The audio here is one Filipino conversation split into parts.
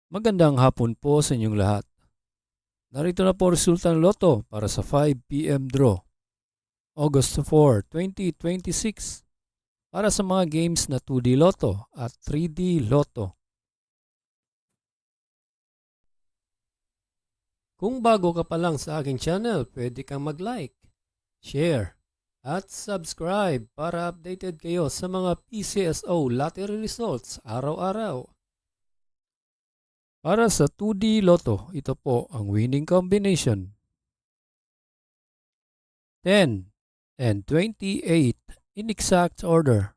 Magandang hapon po sa inyong lahat. Narito na po resulta ng Lotto para sa 5 p.m. draw. August 4, 2026 para sa mga games na 2D Lotto at 3D Lotto. Kung bago ka pa lang sa aking channel, pwede kang mag-like, share, at subscribe para updated kayo sa mga PCSO lottery results araw-araw. Para sa 2D Lotto, ito po ang winning combination. 10 and 28 in exact order.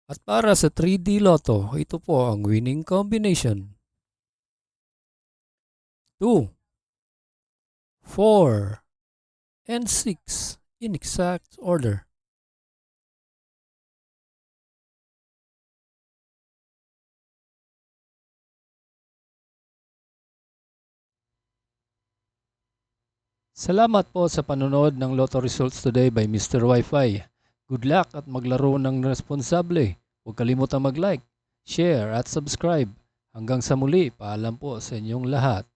At para sa 3D Lotto, ito po ang winning combination. 2, 4, and 6 in exact order. Salamat po sa panonood ng Lotto Results Today by Mr. Wi-Fi. Good luck at maglaro ng responsable. Huwag kalimutang mag-like, share at subscribe. Hanggang sa muli, paalam po sa inyong lahat.